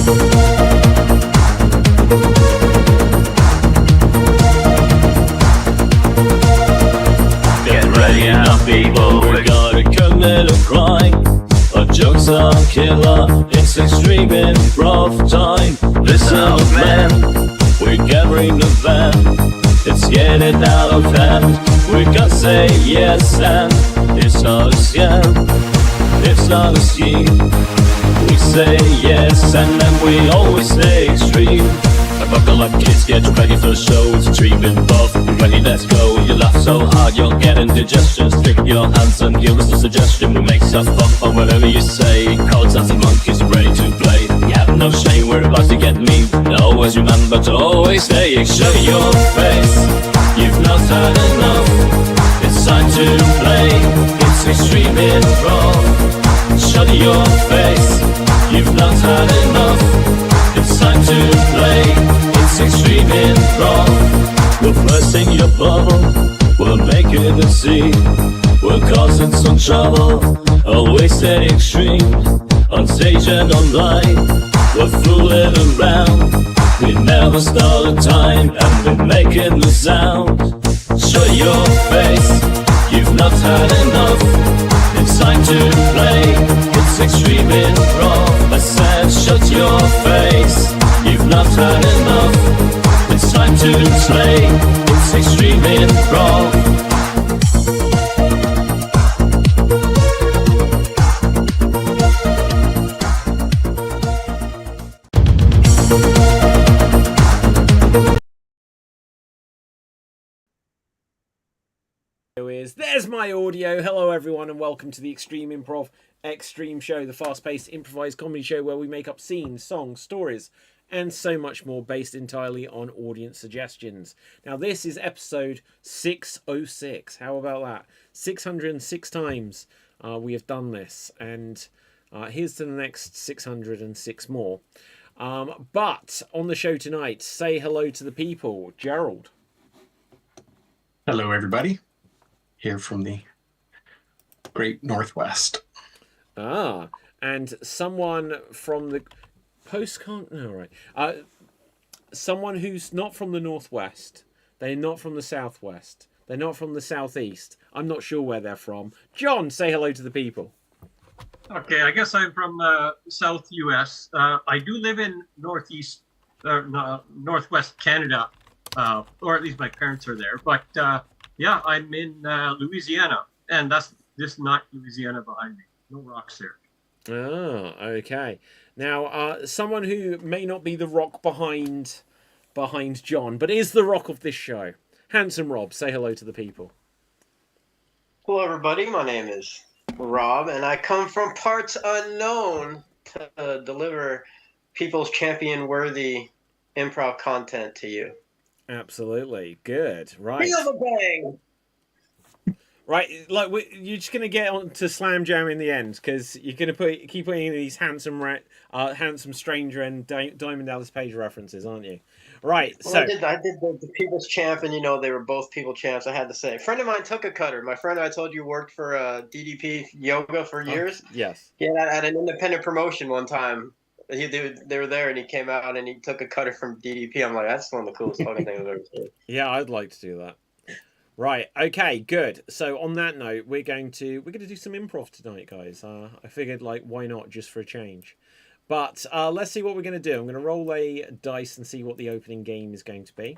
Get ready now, people, we gotta commit a crime. Our jokes are killer, it's extreme improv time. Listen up, man, we're gathering the van. It's getting out of hand, we gotta say yes and it's not a scam, it's not a scheme. We say yes and then we always stay extreme. I buckle up kids, get ready for the show. It's extreme improv, you ready, let's go. You laugh so hard you're getting indigestion. Stick your hands and give us a suggestion. We make stuff up on whatever you say. Cowards and monkeys are ready to play. You have no shame, we're about to get mean. Always remember to always stay. Show your face, you've not had enough. It's time to play, it's extreme improv. Shut your face, you've not had enough. It's time to play, it's extreme improv. We're bursting your bubble, we're making a scene. We're causing some trouble, always stay extreme. On stage and online, we're fooling around. We never start a time, and we're making the sound. Show your face, you've not had enough. It's time to play, it's extreme improv. I said shut your face, you've not had enough. It's time to play, it's extreme improv. There's my audio. Hello everyone and welcome to the Extreme Improv Xstreamed show, the fast-paced improvised comedy show where we make up scenes, songs, stories and so much more based entirely on audience suggestions. Now this is episode 606. How about that? 606 times we have done this, and here's to the next 606 more. But on the show tonight, say hello to the people. Gerald. Hello everybody. Here from the great Northwest. Ah, and someone from the postcard. No, right. Someone who's not from the Northwest. They're not from the Southwest. They're not from the Southeast. I'm not sure where they're from. John, say hello to the people. Okay, I guess I'm from South US. I do live in Northeast, Northwest Canada, or at least my parents are there. But yeah, I'm in Louisiana, and that's just not Louisiana behind me. No rocks there. Oh, okay. Now, someone who may not be the rock behind John, but is the rock of this show. Handsome Rob, say hello to the people. Hello, everybody. My name is Rob, and I come from parts unknown to deliver people's champion-worthy improv content to you. Absolutely. Good. Right. Feel the bang! Right, like you're just gonna get on to Slam Jam in the end because you're gonna keep putting in these handsome stranger and Diamond Dallas Page references, aren't you? Right. Well, so I did the People's Champ, and they were both People Champs. I had to say, a friend of mine took a cutter. My friend I told you worked for DDP Yoga for years. Yes. Yeah, at an independent promotion one time. They were there, and he came out and he took a cutter from DDP. I'm like, that's one of the coolest fucking things I've ever seen. Yeah, I'd like to do that. Right. Okay. Good. So on that note, we're going to do some improv tonight, guys. I figured, like, why not, just for a change. But let's see what we're going to do. I'm going to roll a dice and see what the opening game is going to be.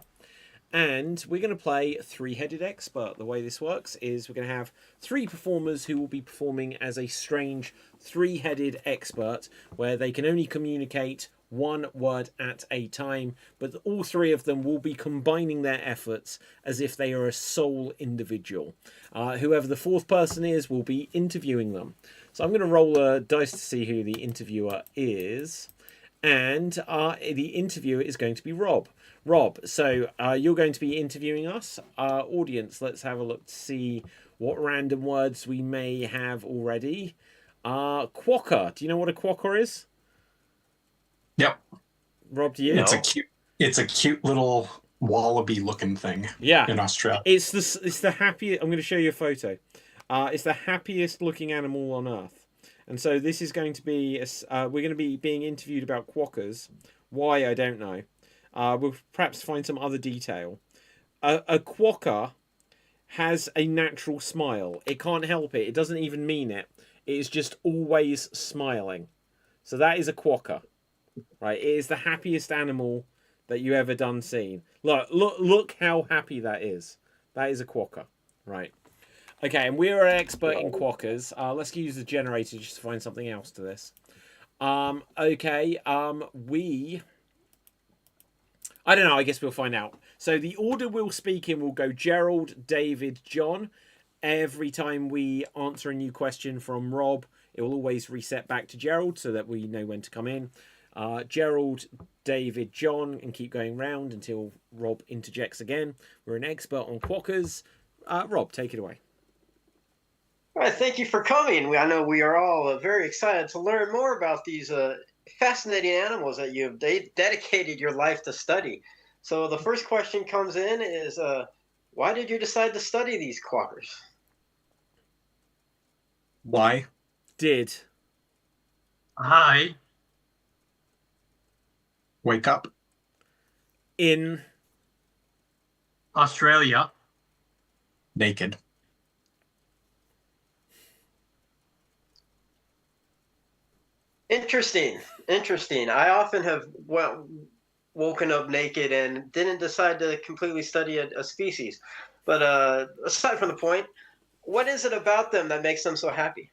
And we're going to play Three-Headed Expert. The way this works is we're going to have three performers who will be performing as a strange three-headed expert, where they can only communicate one word at a time, but all three of them will be combining their efforts as if they are a sole individual. Whoever the fourth person is will be interviewing them. So I'm going to roll a dice to see who the interviewer is. And the interviewer is going to be Rob. Rob, so you're going to be interviewing us. Audience, let's have a look to see what random words we may have already. Quokka. Do you know what a quokka is? Yep. Rob, do you? It's a cute little wallaby-looking thing. Yeah. In Australia. It's the happiest. I'm going to show you a photo. It's the happiest looking animal on Earth. And so this is going to be we're going to be being interviewed about quokkas. Why, I don't know. We'll perhaps find some other detail. A quokka has a natural smile. It can't help it. It doesn't even mean it. It is just always smiling. So that is a quokka, right? It is the happiest animal that you ever done seen. Look how happy that is. That is a quokka, right? Okay, and we're an expert in quokkas. Let's use the generator just to find something else to this. Okay, I don't know, I guess we'll find out. So the order we'll speak in will go Gerald, David, John. Every time we answer a new question from Rob, it will always reset back to Gerald so that we know when to come in. Gerald, David, John, and keep going round until Rob interjects again. We're an expert on quokkas. Rob, take it away. All right, thank you for coming. I know we are all very excited to learn more about these fascinating animals that you have dedicated your life to study. So the first question comes in is, why did you decide to study these quackers? Why? Did. I Wake up. In. Australia Naked. Interesting. I often have woken up naked and didn't decide to completely study a species. But aside from the point, what is it about them that makes them so happy?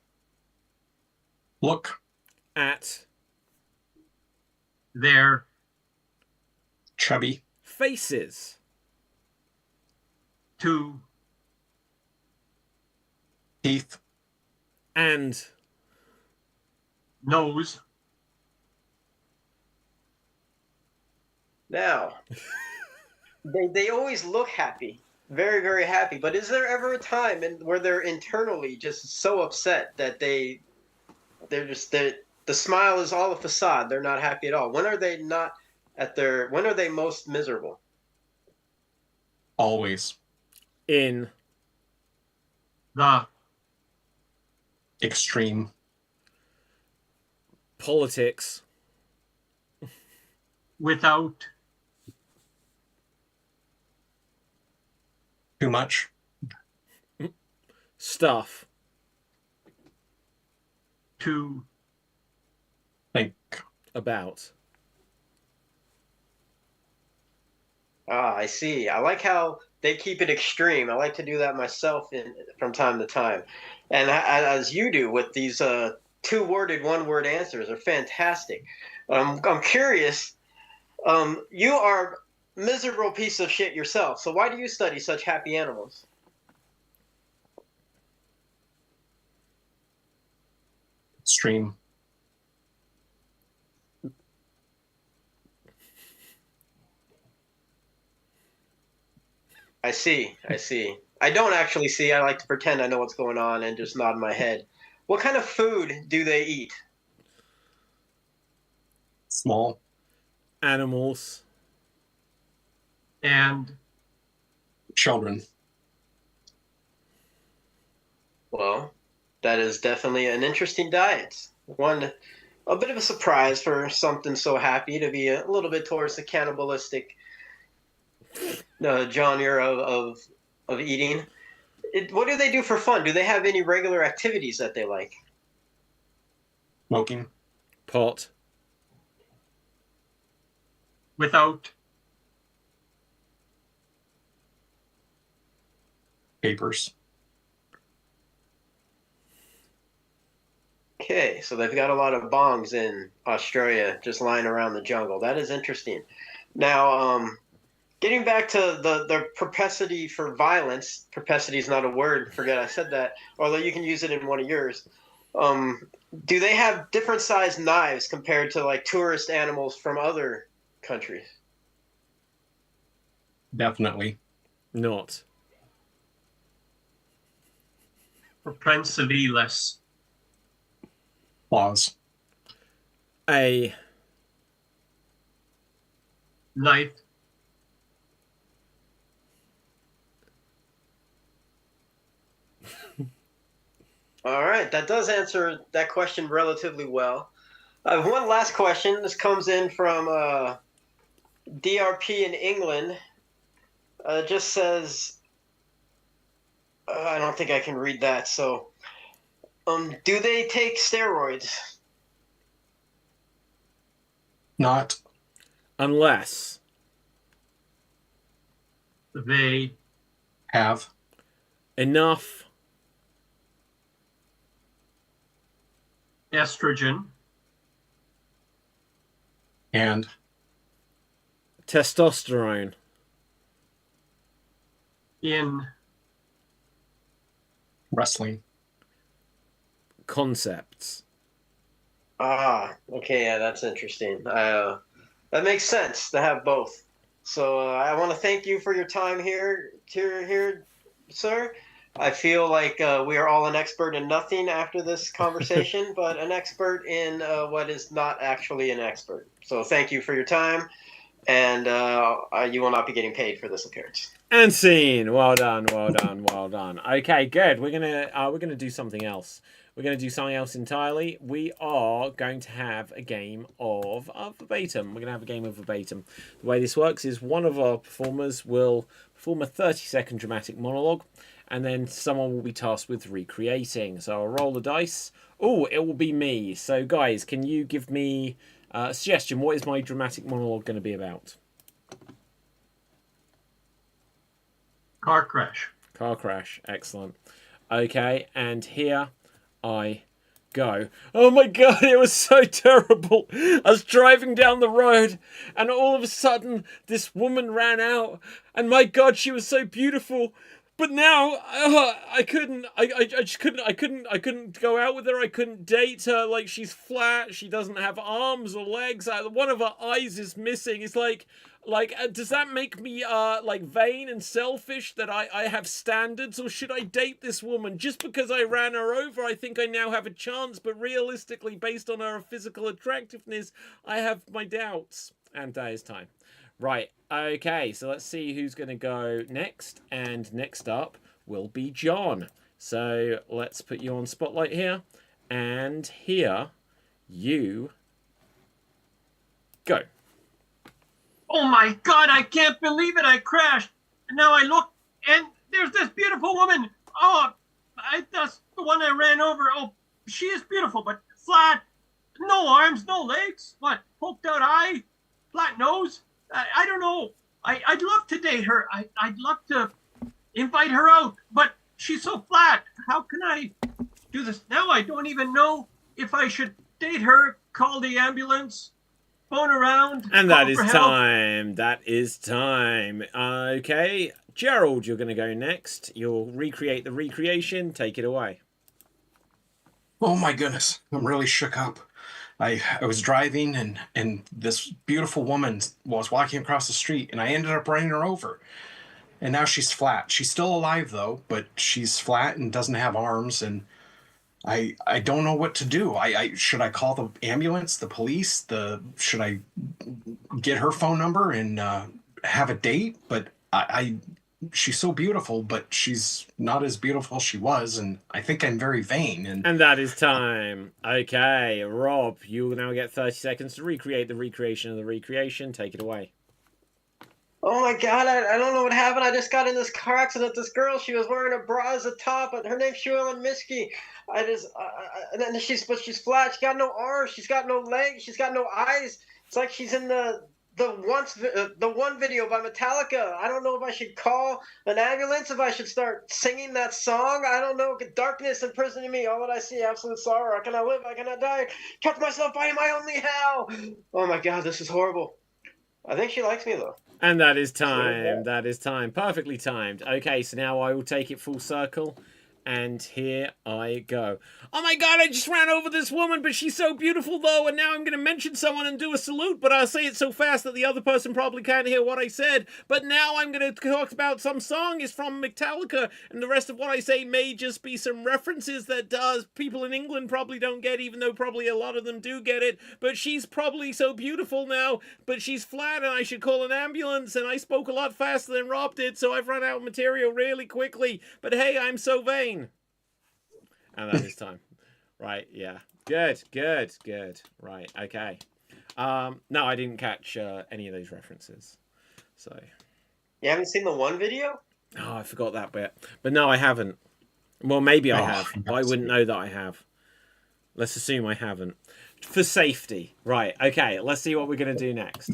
Look. At. their Chubby. Faces. to Teeth. And. nose Now, they always look happy, very, very happy. But is there ever a time where they're internally just so upset that the smile is all a facade? They're not happy at all. When are they not when are they most miserable? Always. In. the Extreme. Politics. without Too much. Stuff. to Think. About. Ah, I see. I like how they keep it extreme. I like to do that myself from time to time. And as you do with these two-worded, one-word answers are fantastic. I'm curious. You are a miserable piece of shit yourself. So why do you study such happy animals? Extreme. I see. I don't actually see. I like to pretend I know what's going on and just nod my head. What kind of food do they eat? Small. Animals. and Children. Well, that is definitely an interesting diet. A bit of a surprise for something so happy to be a little bit towards the cannibalistic genre of eating. What do they do for fun? Do they have any regular activities that they like? Smoking. Pot. without Papers. Okay, so they've got a lot of bongs in Australia just lying around the jungle. That is interesting. Now, getting back to the propensity for violence, propensity is not a word, forget I said that, although you can use it in one of yours. Do they have different sized knives compared to like tourist animals from other countries? Definitely. Not. propensity less Claws. A. knife All right, that does answer that question relatively well. I have one last question. This comes in from DRP in England. Just says, I don't think I can read that. So, do they take steroids? Not. Unless They Have. enough estrogen And. testosterone in Wrestling. concepts. Ah, okay, yeah, that's interesting. That makes sense to have both. So I want to thank you for your time here, sir. I feel like we are all an expert in nothing after this conversation, but an expert in what is not actually an expert. So thank you for your time, and you will not be getting paid for this appearance. And scene. Well done, well done, well done. Okay, good. We're gonna do something else. We're gonna do something else entirely. We are going to have a game of verbatim. We're gonna have a game of verbatim. The way this works is one of our performers will perform a 30-second dramatic monologue, and then someone will be tasked with recreating. So I'll roll the dice. Oh, it will be me. So guys, can you give me a suggestion? What is my dramatic monologue going to be about? car crash. Car crash. Excellent. Okay, and here I go. Oh my god, it was so terrible. I was driving down the road, and all of a sudden, this woman ran out, and my god, she was so beautiful. But now I just couldn't go out with her. I couldn't date her. Like, she's flat. She doesn't have arms or legs. One of her eyes is missing. It's like does that make me like vain and selfish that I have standards, or should I date this woman just because I ran her over? I think I now have a chance, but realistically, based on her physical attractiveness, I have my doubts. And that is time. Right, okay, so let's see who's going to go next. And next up will be John. So let's put you on spotlight here. And here you go. Oh my god, I can't believe it. I crashed. And now I look, and there's this beautiful woman. Oh, that's the one I ran over. Oh, she is beautiful, but flat. No arms, no legs. What, poked out eye? Flat nose? I don't know. I'd love to date her. I'd love to invite her out, but she's so flat. How can I do this? Now I don't even know if I should date her, call the ambulance, phone around. And that is for help. time. That is time. Okay, Gerald, you're going to go next. You'll recreate the recreation. Take it away. Oh my goodness. I'm really shook up. I was driving and this beautiful woman was walking across the street and I ended up running her over. And now she's flat. She's still alive though, but she's flat and doesn't have arms, and I don't know what to do. I should I call the ambulance, the police, should I get her phone number and have a date? But she's so beautiful, but she's not as beautiful as she was, and I think I'm very vain. And that is time. Okay, Rob, you will now get 30 seconds to recreate the recreation of the recreation. Take it away. Oh my god, I don't know what happened. I just got in this car accident. This girl, she was wearing a bra as a top, and her name's Shuellen Miski. And she's flat. She got no arms. She's got no legs. She's got no eyes. It's like she's in the one video by Metallica. I don't know if I should call an ambulance, if I should start singing that song. I don't know. Darkness imprisoning me. All that I see, absolute sorrow. How can I live? How can I die? Catch myself by my only hell. Oh my god, this is horrible. I think she likes me though. And that is time. That is time. Perfectly timed. Okay, so now I will take it full circle. And here I go. Oh my god, I just ran over this woman, but she's so beautiful though, and now I'm going to mention someone and do a salute, but I'll say it so fast that the other person probably can't hear what I said. But now I'm going to talk about some song. It's from Metallica, and the rest of what I say may just be some references that people in England probably don't get, even though probably a lot of them do get it. But she's probably so beautiful now, but she's flat, and I should call an ambulance, and I spoke a lot faster than Rob did, so I've run out of material really quickly. But hey, I'm so vain. And that is time. Right, yeah. Good. Right, okay. No, I didn't catch any of those references. So. You haven't seen the one video? Oh, I forgot that bit. But no, I haven't. Well, maybe I Oh, have, but I that's wouldn't good. know that I have. Let's assume I haven't. For safety. Right, okay, let's see what we're going to do next.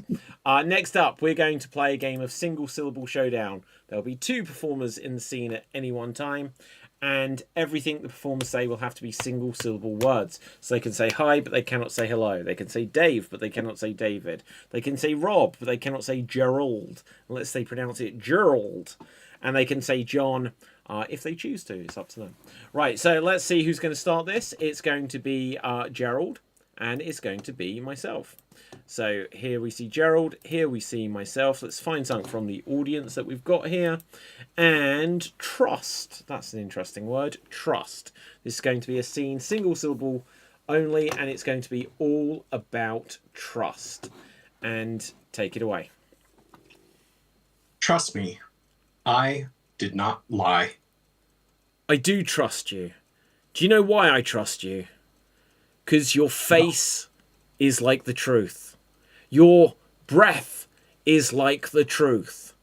Next up, we're going to play a game of single syllable showdown. There'll be 2 performers in the scene at any one time, and everything the performers say will have to be single syllable words. So they can say hi, but they cannot say hello. They can say Dave, but they cannot say David. They can say Rob, but they cannot say Gerald, unless they pronounce it Gerald. And they can say John, if they choose to. It's up to them. Right, so let's see who's going to start this. It's going to be Gerald, and it's going to be myself. So here we see Gerald, here we see myself. Let's find something from the audience that we've got here. And trust. That's an interesting word. Trust. This is going to be a scene, single syllable only, and it's going to be all about trust. And take it away. Trust me, I did not lie. I do trust you. Do you know why I trust you? Because your face is like the truth. Your breath is like the truth.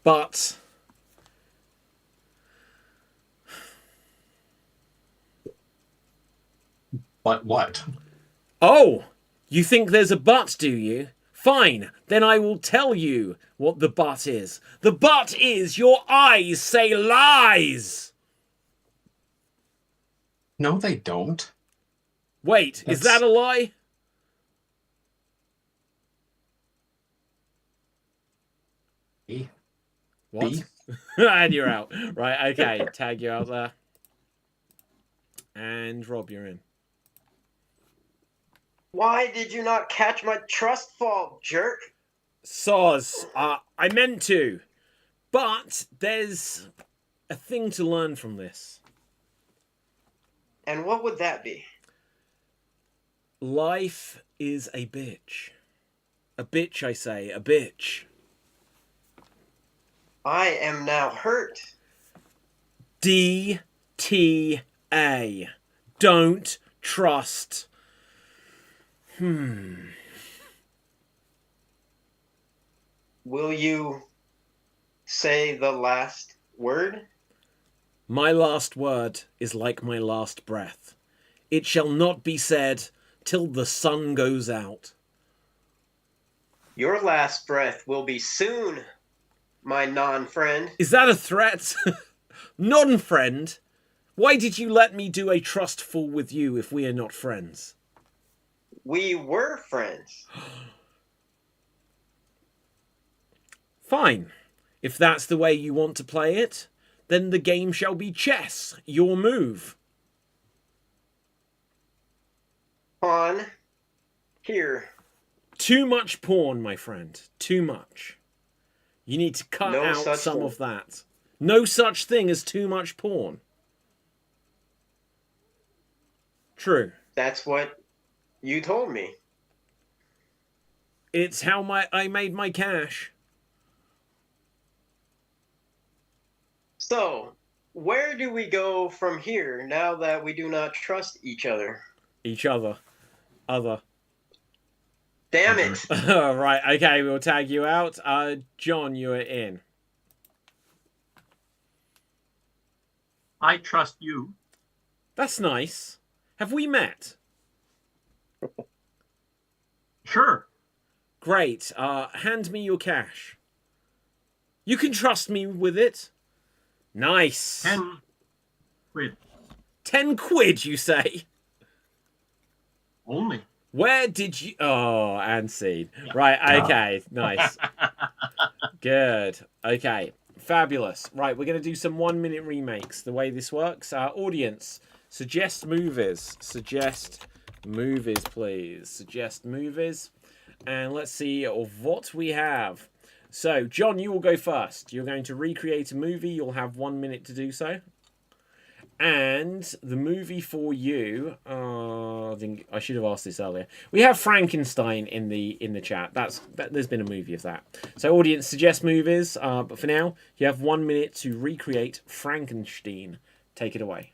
But What? oh, you think there's a but, do you? Fine, then I will tell you what the but is. The but is your eyes say lies. No, they don't. Wait, is that a lie? B. What? B. And you're out. Right, okay. Tag you out there. And Rob, you're in. Why did you not catch my trust fall, jerk? Soz, I meant to. But there's a thing to learn from this. And what would that be? Life is a bitch. A bitch, I say. A bitch. I am now hurt. DTA. Don't trust. Will you say the last word? My last word is like my last breath. It shall not be said till the sun goes out. Your last breath will be soon, my non-friend. Is that a threat? Non-friend? Why did you let me do a trustful with you if we are not friends? We were friends. Fine. If that's the way you want to play it, then the game shall be chess, your move. Pawn, here. Too much porn, my friend. Too much. You need to cut No out such some thing. of that. No such thing as too much porn. True. That's what you told me. It's how I made my cash. So, where do we go from here now that we do not trust each other? Each other. Other. Damn it. Right, okay, we'll tag you out. John, you are in. I trust you. That's nice. Have we met? Sure. Great. Hand me your cash. You can trust me with it. Nice. 10 quid 10 quid, you say? only. Where did you... Oh, and seed. Right, okay. Nice. Good. Okay. Fabulous. Right, we're going to do some 1-minute remakes. The way this works. Audience, suggest movies. Suggest movies, please. Suggest movies. And let's see what we have. So, John, you will go first. You're going to recreate a movie. You'll have 1 minute to do so. And the movie for you, I think I should have asked this earlier. We have Frankenstein in the chat. There's been a movie of that. So audience, suggest movies. But for now, you have 1 minute to recreate Frankenstein. Take it away.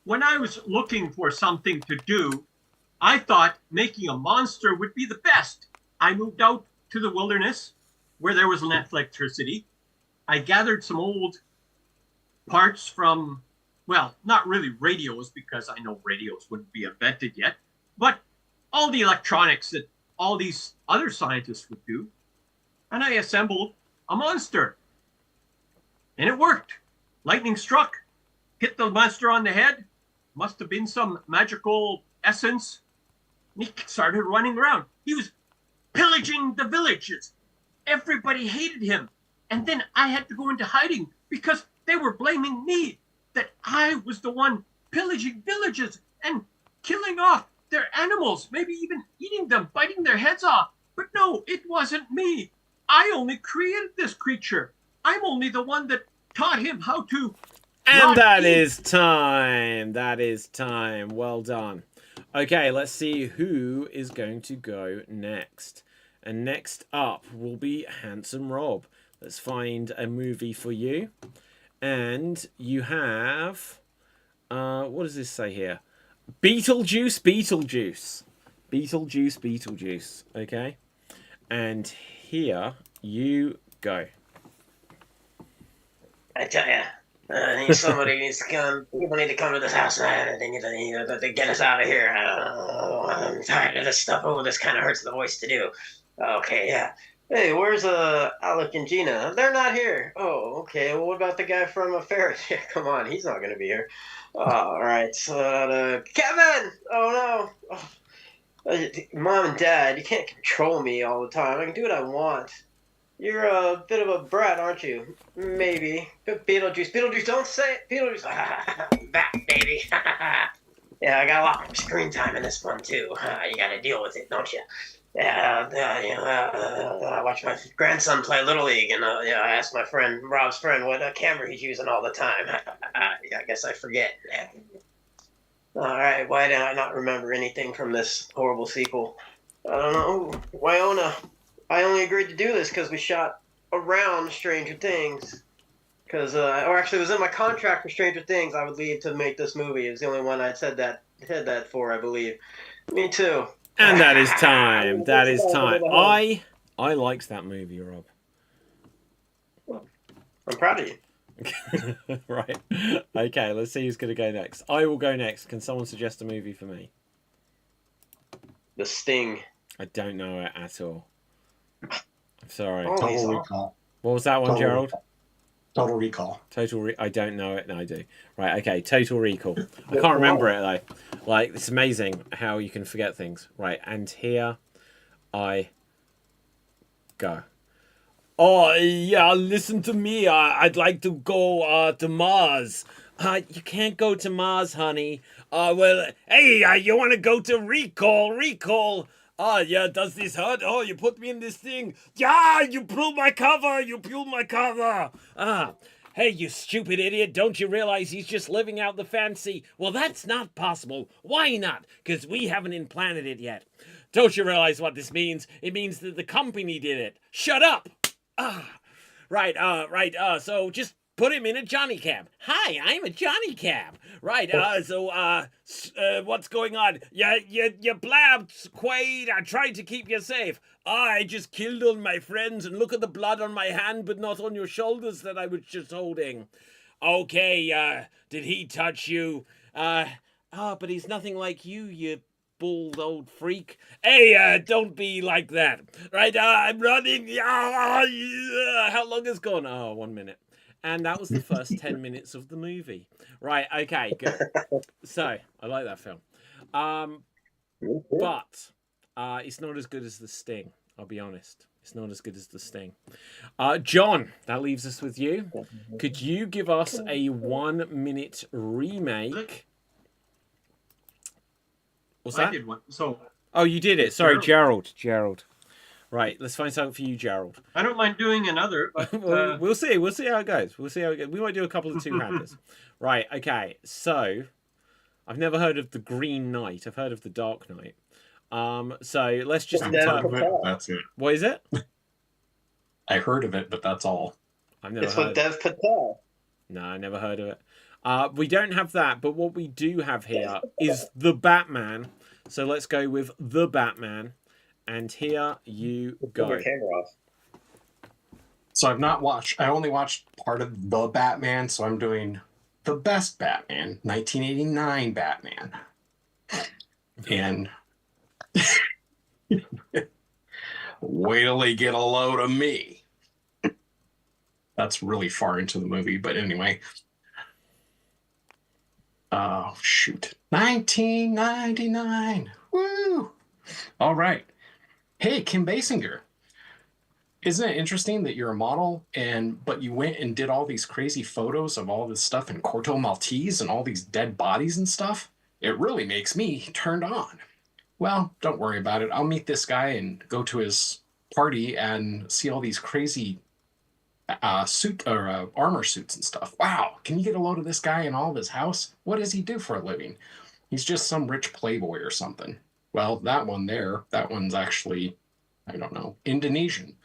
when I was looking for something to do, I thought making a monster would be the best. I moved out to the wilderness where there was electricity. I gathered some old parts from, well, not really radios, because I know radios wouldn't be invented yet, but all the electronics that all these other scientists would do. And I assembled a monster. And it worked. Lightning struck, hit the monster on the head. Must have been some magical essence. And he started running around. He was pillaging the villages. Everybody hated him. And then I had to go into hiding because they were blaming me that I was the one pillaging villages and killing off their animals, maybe even eating them, biting their heads off. But no, it wasn't me. I only created this creature. I'm only the one that taught him how to. And that is time. That is time. Well done. Okay, let's see who is going to go next. And next up will be Handsome Rob. Let's find a movie for you. And you have... what does this say here? Beetlejuice, Beetlejuice. Beetlejuice, Beetlejuice. Okay. And here you go. I tell ya, somebody needs to come. People need to come to this house. They need to get us out of here. I'm tired of this stuff. Oh, this kind of hurts the voice to do. Okay, yeah. Hey, where's Alec and Gina? They're not here. Oh, okay. Well, what about the guy from Ferris? Yeah, come on, he's not gonna be here. All right. So, Kevin. Oh no. Oh. Mom and Dad, you can't control me all the time. I can do what I want. You're a bit of a brat, aren't you? Maybe. Beetlejuice. Beetlejuice, don't say it. Beetlejuice. Back, baby. Yeah, I got a lot of screen time in this one, too. You gotta deal with it, don't you? Yeah, I watch my grandson play Little League, and I asked my friend, Rob's friend, what camera he's using all the time. I guess I forget. All right, why did I not remember anything from this horrible sequel? I don't know. Wyona. I only agreed to do this because we shot around Stranger Things. Or actually, it was in my contract for Stranger Things. I would leave to make this movie. It was the only one I'd said that for, I believe. Me too. And that is time. That is time. I liked that movie, Rob. I'm proud of you. Right. Okay, let's see who's going to go next. I will go next. Can someone suggest a movie for me? The Sting. I don't know it at all. I'm sorry. Oh, Total Recall. What was that one, Gerald? Total Recall. I don't know it. No, I do. Right, okay. Total Recall. I can't remember it, though. Like, it's amazing how you can forget things. Right, and here I go. Oh, yeah, listen to me. I'd like to go to Mars. You can't go to Mars, honey. Well, hey, you want to go to Recall? Oh, yeah, does this hurt? Oh, you put me in this thing. Yeah, you pulled my cover. Hey, you stupid idiot. Don't you realize he's just living out the fantasy? Well, that's not possible. Why not? Because we haven't implanted it yet. Don't you realize what this means? It means that the company did it. Shut up. Right. So just put him in a Johnny Cab. Hi, I'm a Johnny Cab. Right, what's going on? You blabbed, Quaid. I tried to keep you safe. I just killed all my friends, and look at the blood on my hand, but not on your shoulders that I was just holding. Okay, did he touch you? But he's nothing like you bald old freak. Hey, don't be like that. Right, I'm running. How long has gone? Oh, 1 minute. And that was the first 10 minutes of the movie. Right, okay, good. So, I like that film. But it's not as good as The Sting, I'll be honest. It's not as good as The Sting. John, that leaves us with you. Could you give us a 1 minute remake? What's that? I did one. So. Oh, you did it. Sorry, Gerald. Right, let's find something for you, Gerald. I don't mind doing another, but we'll see. We'll see how it goes. We might do a couple of two-handers. Right, okay. So, I've never heard of The Green Knight. I've heard of The Dark Knight. So let's just interpret. That's it. What is it? I heard of it, but that's all. I've never it's heard. with Dev Patel. No, I never heard of it. We don't have that, but what we do have here is the Batman. So let's go with the Batman. And here you go. Your camera off. So I only watched part of the Batman, so I'm doing the best Batman, 1989 Batman. And wait till they get a load of me. That's really far into the movie, but anyway. Oh, shoot. 1999. Woo! All right. Hey, Kim Basinger. Isn't it interesting that you're a model but you went and did all these crazy photos of all this stuff in Corto Maltese and all these dead bodies and stuff? It really makes me turned on. Well, don't worry about it. I'll meet this guy and go to his party and see all these crazy armor suits and stuff. Wow, can you get a load of this guy in all of his house? What does he do for a living? He's just some rich playboy or something. Well, that one's actually, I don't know, Indonesian.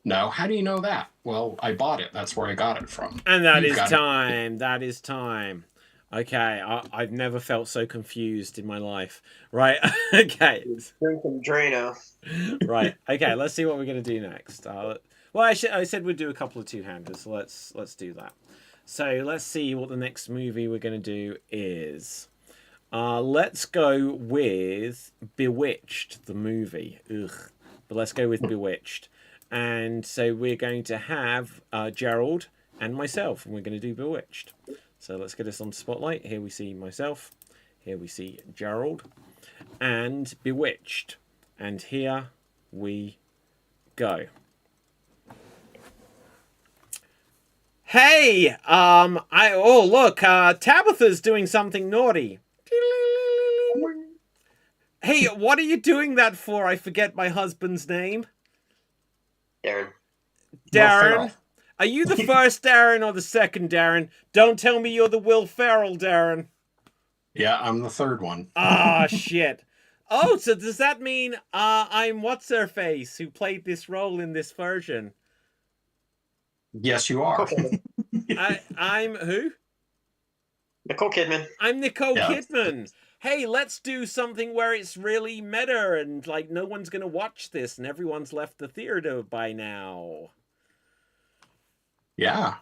No, how do you know that? Well, I bought it. That's where I got it from. And that is time. That is time. Okay, I've never felt so confused in my life. Right, okay. Drink some Drano. Right, okay, let's see what we're going to do next. Well, I said we'd do a couple of two-handers, so let's do that. So let's see what the next movie we're going to do is. Let's go with Bewitched, the movie. Ugh. But let's go with Bewitched. And so we're going to have Gerald and myself, and we're going to do Bewitched. So let's get us on Spotlight. Here we see myself. Here we see Gerald. And Bewitched. And here we go. Hey! Look, Tabitha's doing something naughty. Hey, what are you doing that for? I forget my husband's name. Darren. Darren? Are you the first Darren or the second Darren? Don't tell me you're the Will Ferrell Darren. Yeah, I'm the third one. Ah, shit. Oh, so does that mean I'm What's-Her-Face who played this role in this version? Yes, you are. I'm who? Nicole Kidman. I'm Nicole Kidman. Hey, let's do something where it's really meta and like no one's gonna watch this and everyone's left the theater by now. Yeah.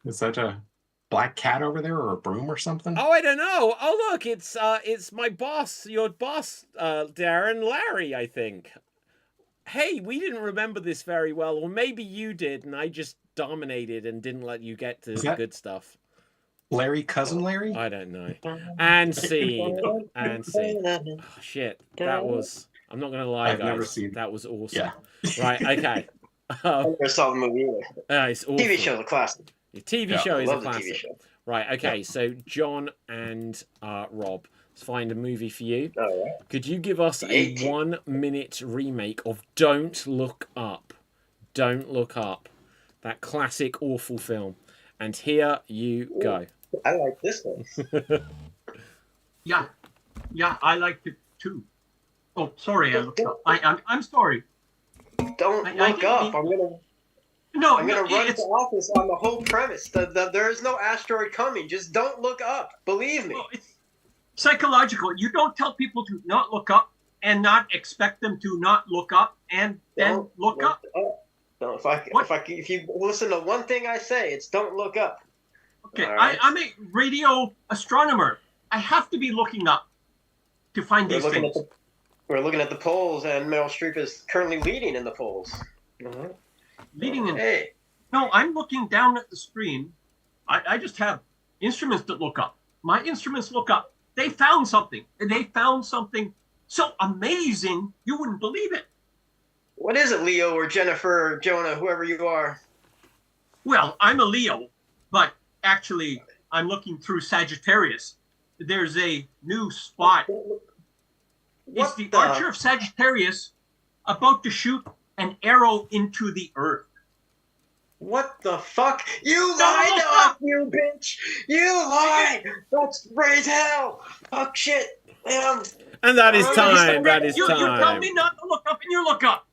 Is that a black cat over there or a broom or something? Oh, I don't know. Oh, look, it's my boss, your boss, Darren, Larry, I think. Hey, we didn't remember this very well, or maybe you did, and I just dominated and didn't let you get to the good stuff. Larry, cousin Larry? I don't know. And scene. And scene. Oh, shit. That was... I'm not going to lie, I've guys. never seen that was awesome. Yeah. Right, okay. I never saw the movie either. It's awesome. TV show's a classic. The TV show is a Love the TV classic. show. Right, okay, so John and Rob, let's find a movie for you. All right. Could you give us a 1-minute remake of Don't Look Up? Don't Look Up. That classic awful film. And here you go. I like this one. Yeah, I liked it too. Oh, sorry, I looked up. I'm sorry. Don't look up. I'm gonna run to office on the whole premise. There is no asteroid coming. Just don't look up. Believe me. Well, it's psychological. You don't tell people to not look up and not expect them to not look up and then look up. No, if you listen to one thing I say, it's don't look up. Okay, Right. I'm a radio astronomer. I have to be looking up to find these things. We're looking at the polls, and Meryl Streep is currently leading in the polls. Leading in. Hey. No, I'm looking down at the screen. I just have instruments that look up. My instruments look up. They found something. And they found something so amazing, you wouldn't believe it. What is it, Leo or Jennifer or Jonah, whoever you are? Well, I'm a Leo, but actually, I'm looking through Sagittarius. There's a new spot. It's the Archer of Sagittarius about to shoot an arrow into the earth. What the fuck? You lied to us, you bitch! You lied! That's right as hell! Fuck shit! And that is time. That is You tell time. me not to look up and you look up.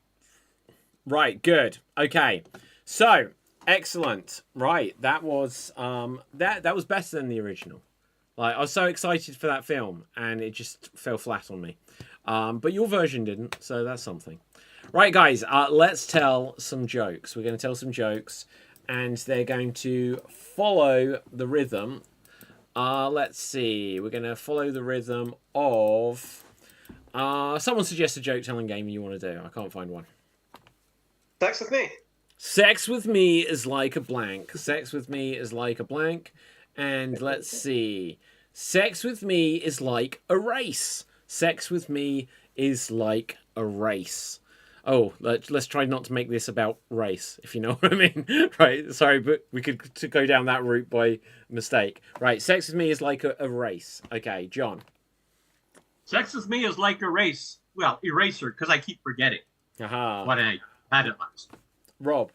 Right, good. Okay. So, Excellent. Right, that was that was better than the original. Like, I was so excited for that film, and it just fell flat on me. But your version didn't, so that's something. Right, guys, let's tell some jokes. We're going to tell some jokes, and they're going to follow the rhythm. Let's see. We're going to follow the rhythm of... someone suggest a joke-telling game you want to do. I can't find one. Sex with me. Sex with me is like a blank. Sex with me is like a blank. And let's see. Sex with me is like a race. Sex with me is like a race. Oh, let's try not to make this about race, if you know what I mean. Right, sorry, but we could go down that route by mistake. Right, sex with me is like a race. Okay, John. Sex with me is like a race. Well, eraser, because I keep forgetting Aha. what I had it last. Rob.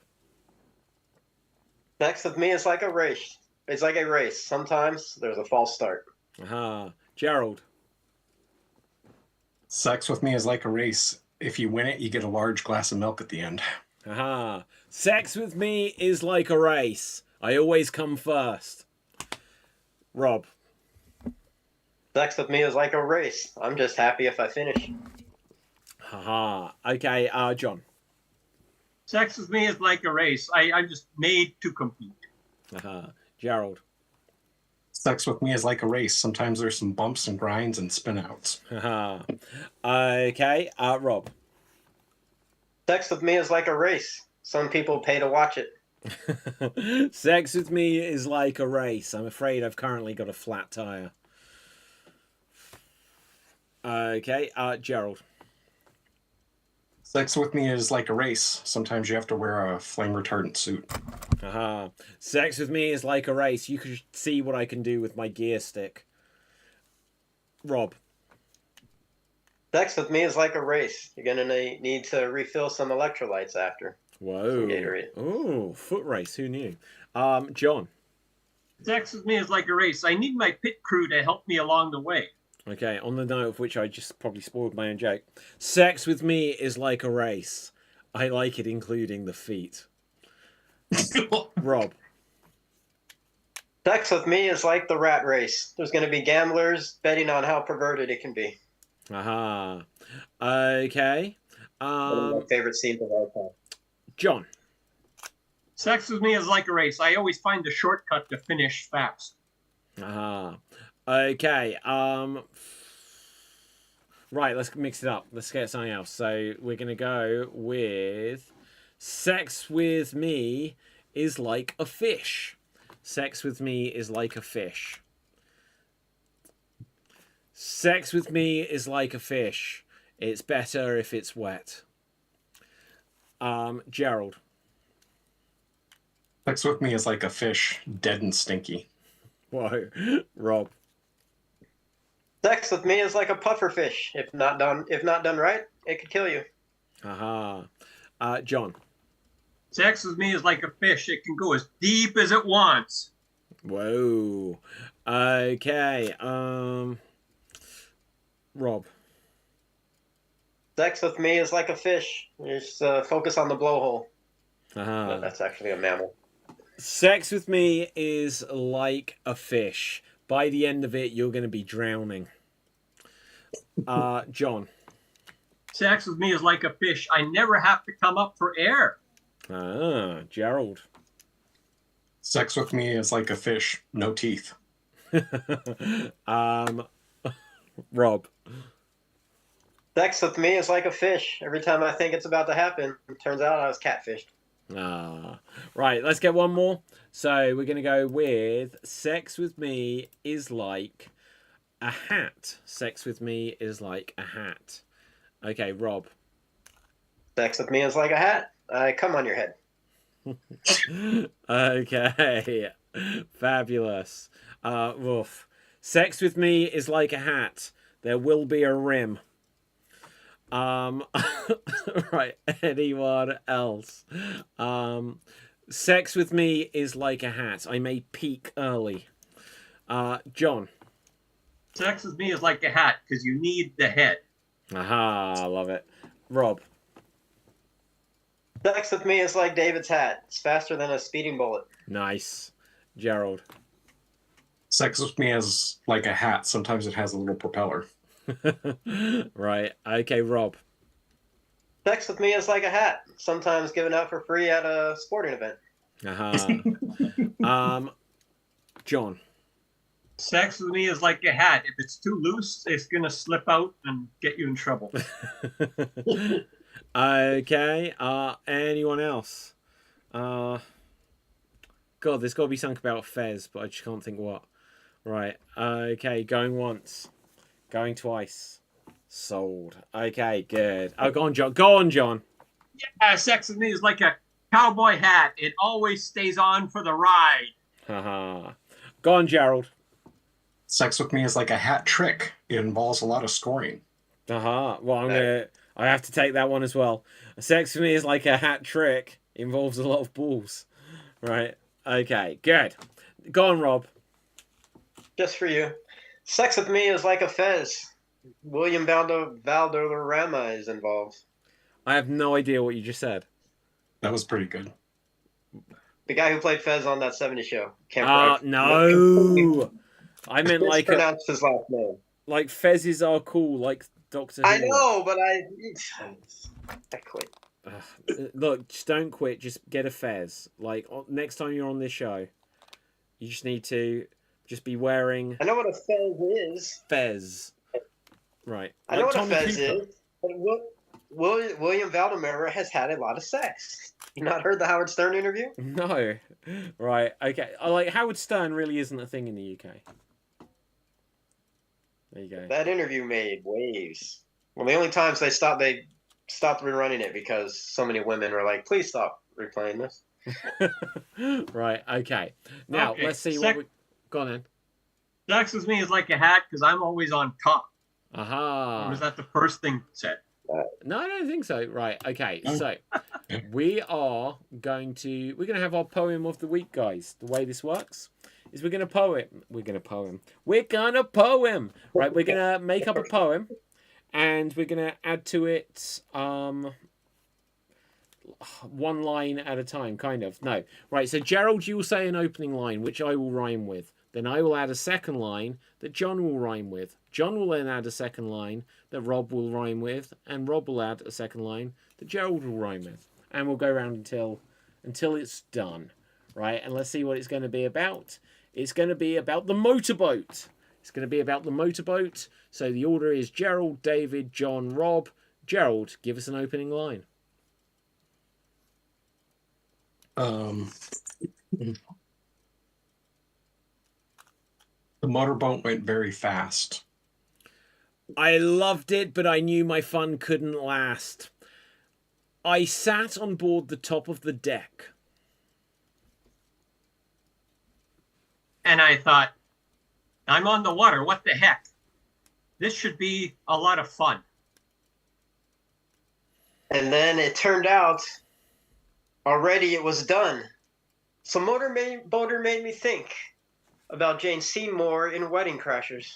Sex with me is like a race. It's like a race. Sometimes there's a false start. Aha. Gerald. Sex with me is like a race. If you win it, you get a large glass of milk at the end. Aha. Sex with me is like a race. I always come first. Rob. Sex with me is like a race. I'm just happy if I finish. Haha. Okay, John. Sex with me is like a race. I'm just made to compete. Haha. Gerald. Sex with me is like a race. Sometimes there's some bumps and grinds and spin outs. Haha. Okay, Rob. Sex with me is like a race. Some people pay to watch it. Sex with me is like a race. I'm afraid I've currently got a flat tire. Okay, Gerald. Sex with me is like a race. Sometimes you have to wear a flame retardant suit. Aha. Sex with me is like a race. You could see what I can do with my gear stick. Rob. Sex with me is like a race. You're going to need to refill some electrolytes after. Whoa. Gatorade. Oh, foot race. Who knew? John. Sex with me is like a race. I need my pit crew to help me along the way. Okay, on the note of which I just probably spoiled my own joke. Sex with me is like a race. I like it including the feet. Rob. Sex with me is like the rat race. There's going to be gamblers betting on how perverted it can be. Aha. Okay. One of my favorite scenes of all time. John. Sex with me is like a race. I always find the shortcut to finish fast. Aha. Okay. Right, let's mix it up. Let's get something else. So we're going to go with sex with me is like a fish. Sex with me is like a fish. Sex with me is like a fish. It's better if it's wet. Gerald. Sex with me is like a fish, dead and stinky. Whoa. Rob. Sex with me is like a puffer fish. If not done right, it could kill you. Aha. John. Sex with me is like a fish. It can go as deep as it wants. Whoa. Okay. Rob. Sex with me is like a fish. Just focus on the blowhole. Aha. That's actually a mammal. Sex with me is like a fish. By the end of it, you're going to be drowning. John. Sex with me is like a fish. I never have to come up for air. Gerald. Sex with me is like a fish, no teeth. Rob. Sex with me is like a fish. Every time I think it's about to happen, it turns out I was catfished. Right, let's get one more. So we're going to go with sex with me is like a hat. Sex with me is like a hat. Okay, Rob. Sex with me is like a hat. I come on your head. Okay, fabulous. Woof. Sex with me is like a hat. There will be a rim. Right, anyone else? Sex with me is like a hat. I may peak early. John. Sex with me is like a hat because you need the head. Aha, I love it. Rob. Sex with me is like David's hat. It's faster than a speeding bullet. Nice. Gerald. Sex with me is like a hat. Sometimes it has a little propeller. Right. Okay, Rob. Sex with me is like a hat. Sometimes given out for free at a sporting event. John. Sex with me is like a hat. If it's too loose, it's gonna slip out and get you in trouble. Okay. Anyone else? God, there's got to be something about Fez, but I just can't think what. Right. Okay. Going once. Going twice. Sold. Okay. Good. Oh, go on, John. Go on, John. Yeah, sex with me is like a cowboy hat. It always stays on for the ride. Haha. Go on, Gerald. Sex with me is like a hat trick. It involves a lot of scoring. Well, I have to take that one as well. Sex for me is like a hat trick. It involves a lot of balls. Right. Okay. Good. Go on, Rob. Just for you. Sex with me is like a fez. William Valderrama is involved. I have no idea what you just said. That was pretty good. The guy who played Fez on that 70s show. No. I meant like pronounced his last name. Like Fezes are cool, like Doctor Who. I know, but I quit. Look, just don't quit. Just get a Fez. Like next time you're on this show, you just need to just be wearing. I know what a Fez is. Fez. Right. I know like what Tommy a Fez Cooper. is. But William Valderrama has had a lot of sex. You not heard the Howard Stern interview? No. Right. Okay. Like Howard Stern really isn't a thing in the UK. There you go. That interview made waves. Well, the only times they stopped rerunning it because so many women were like, "Please stop replaying this." Right. Okay. Now Okay, let's see what we. Go on then. Sex with me is like a hat because I'm always on top. Aha. Or was that the first thing said? No, I don't think so. Right. Okay. So we're going to have our poem of the week, guys. The way this works is we're gonna poem. Right. We're gonna make up a poem, and we're gonna add to it one line at a time, kind of. No. Right. So Gerald, you will say an opening line, which I will rhyme with. Then I will add a second line that John will rhyme with. John will then add a second line that Rob will rhyme with, and Rob will add a second line that Gerald will rhyme with. And we'll go around until it's done, right? And let's see what it's going to be about. It's going to be about the motorboat. So the order is Gerald, David, John, Rob. Gerald, give us an opening line. The motorboat went very fast. I loved it, but I knew my fun couldn't last. I sat on board the top of the deck. And I thought, I'm on the water. What the heck? This should be a lot of fun. And then it turned out already it was done. So Boater made me think about Jane Seymour in Wedding Crashers.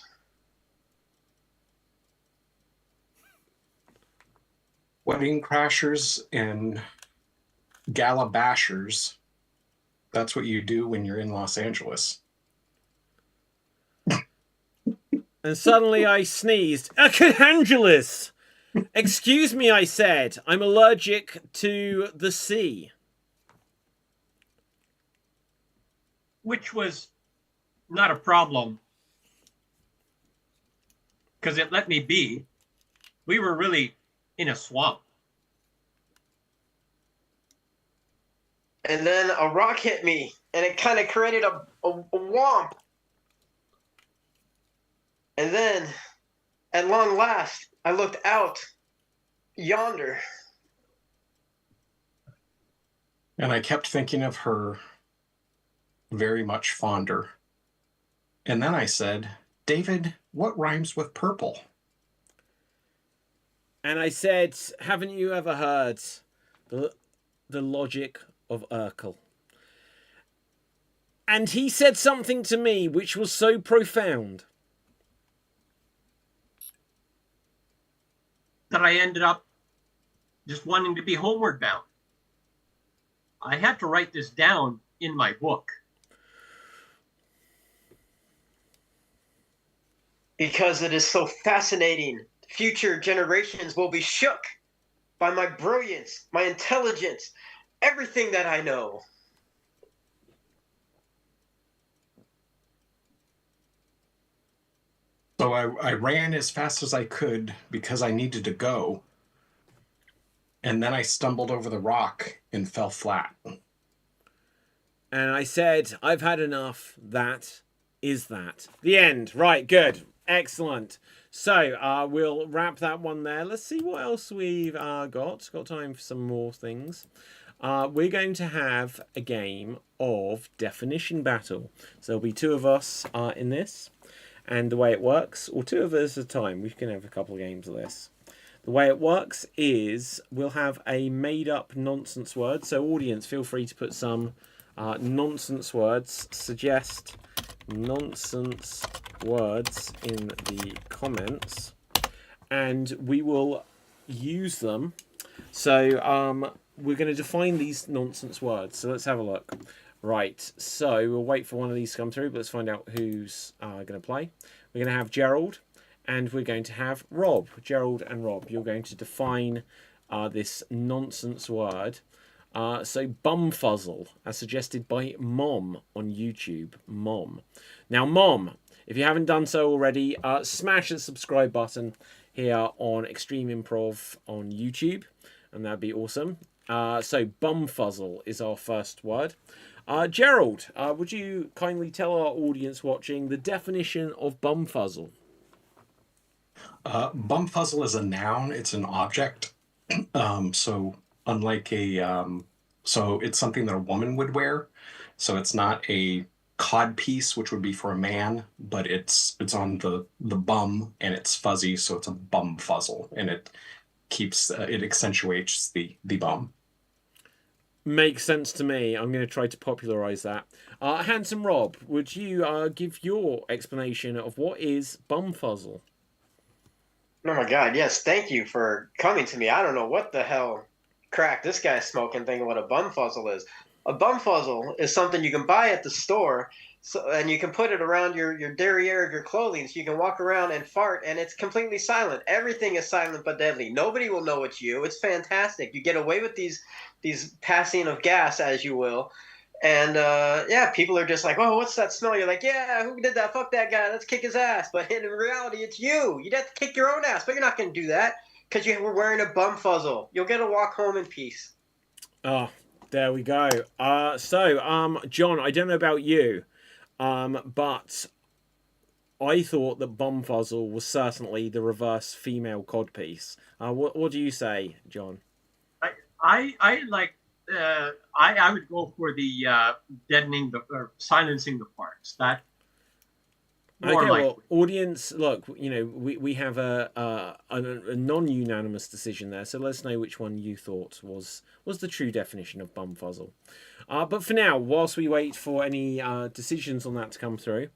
Wedding Crashers and Gala Bashers. That's what you do when you're in Los Angeles. And suddenly I sneezed. Archangelis! Excuse me, I said. I'm allergic to the sea. Which was not a problem because it let me be. We were really in a swamp. And then a rock hit me, and it kind of created a womp. And then, at long last, I looked out yonder. And I kept thinking of her very much fonder. And then I said, David, what rhymes with purple? And I said, haven't you ever heard the logic of Urkel? And he said something to me which was so profound that I ended up just wanting to be homeward bound. I had to write this down in my book. Because it is so fascinating. Future generations will be shook by my brilliance, my intelligence, everything that I know. So I ran as fast as I could because I needed to go. And then I stumbled over the rock and fell flat. And I said, I've had enough. That is that. The end. Right, good. Excellent. So we'll wrap that one there. Let's see what else we've got. Got time for some more things. We're going to have a game of definition battle. So there'll be two of us in this. And the way it works, or two of us at a time, we can have a couple of games of this. The way it works is we'll have a made-up nonsense word. So audience, feel free to put some nonsense words. Suggest nonsense words in the comments. And we will use them. So we're going to define these nonsense words. So let's have a look. Right, so we'll wait for one of these to come through, but let's find out who's going to play. We're going to have Gerald, and we're going to have Rob. Gerald and Rob, you're going to define this nonsense word. So bumfuzzle, as suggested by Mom on YouTube. Mom. Now, Mom, if you haven't done so already, smash the subscribe button here on Extreme Improv on YouTube, and that'd be awesome. So bumfuzzle is our first word. Gerald, would you kindly tell our audience watching the definition of bumfuzzle? Bumfuzzle is a noun. It's an object. So unlike so it's something that a woman would wear. So it's not a cod piece, which would be for a man, but it's on the bum and it's fuzzy, so it's a bumfuzzle, and it keeps it accentuates the bum. Makes sense to me. I'm going to try to popularize that. Handsome Rob, would you give your explanation of what is bumfuzzle? Oh my God, yes, thank you for coming to me. I don't know what the hell crack this guy's smoking thinking what a bumfuzzle is. A bumfuzzle is something you can buy at the store, and you can put it around your derriere of your clothing, so you can walk around and fart, and it's completely silent. Everything is silent but deadly. Nobody will know it's you. It's fantastic. You get away with these passing of gas, as you will. And yeah, people are just like, oh, what's that smell? You're like, yeah, who did that? Fuck that guy. Let's kick his ass. But in reality, it's you. You'd have to kick your own ass, but you're not going to do that because you were wearing a bumfuzzle. You'll get to walk home in peace. Oh, there we go. So, John, I don't know about you, but I thought that bumfuzzle was certainly the reverse female codpiece. What do you say, John? I like. I would go for the deadening or silencing the parts. That more okay, likely. well, audience, look, you know, we have a non-unanimous decision there, so let us know which one you thought was the true definition of bumfuzzle. But for now, whilst we wait for any decisions on that to come through,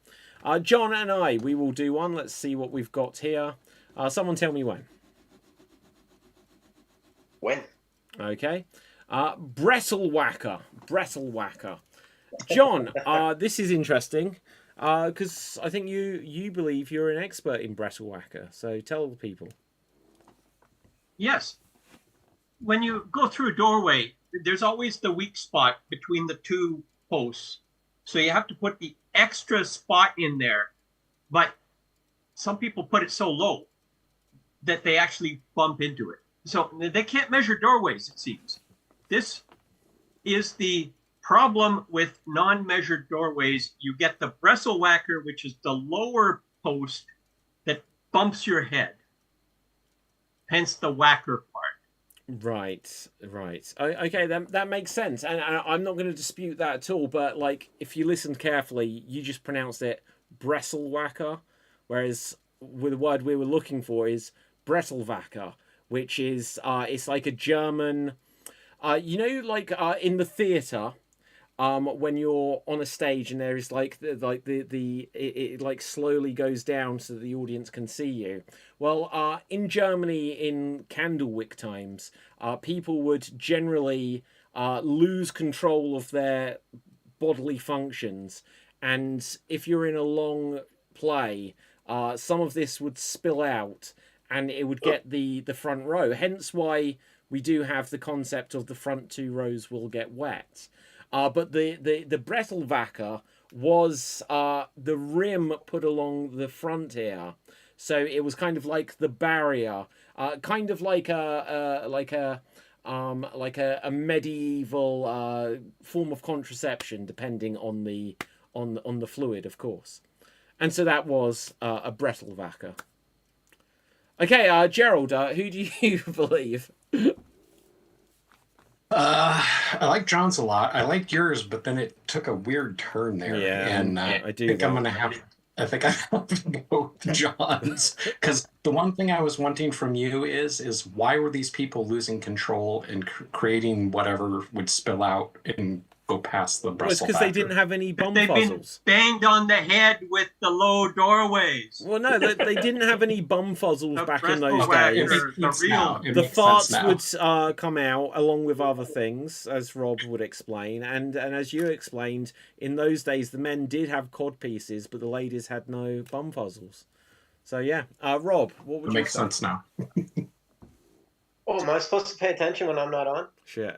John and we will do one. Let's see what we've got here. Someone tell me when. When? Okay. Brettle Whacker. John, this is interesting because I think you believe you're an expert in Brettle Whacker. So tell the people. Yes. When you go through a doorway, there's always the weak spot between the two posts. So you have to put the extra spot in there. But some people put it so low that they actually bump into it. So they can't measure doorways, it seems. This is the problem with non-measured doorways. You get the bristle whacker, which is the lower post that bumps your head. Hence the whacker part. Right. Okay, that makes sense, and I'm not going to dispute that at all. But like, if you listened carefully, you just pronounced it Bresselwacker, whereas the word we were looking for is Brettelwacker, which is it's like a German. You know, like in the theater, when you're on a stage and there is it like slowly goes down so that the audience can see you. Well, in Germany in Candlewick times, people would generally lose control of their bodily functions. And if you're in a long play, some of this would spill out and it would get the front row. Hence why we do have the concept of the front 2 rows will get wet. But the Brettelwacker was the rim put along the front here. So it was kind of like the barrier, kind of like a medieval form of contraception, depending on the fluid, of course. And so that was a Brettelwacker. Okay, Gerald, who do you believe? I like John's a lot. I like yours, but then it took a weird turn there. Yeah, and I do. think I'm gonna have. I think I have to vote John's, because the one thing I was wanting from you is why were these people losing control and creating whatever would spill out and go past the Brussels? Well, it's because they didn't have any bum They've been fuzzles. banged on the head with the low doorways. Well, no, they didn't have any bum fuzzles The back in those Brettelwacker, days. the real. The farts would come out along with other things, as Rob would explain, and as you explained, in those days the men did have cod pieces, but the ladies had no bum fuzzles. So yeah, Rob, what would It you makes say? sense now. Oh, am I supposed to pay attention when I'm not on? Shit.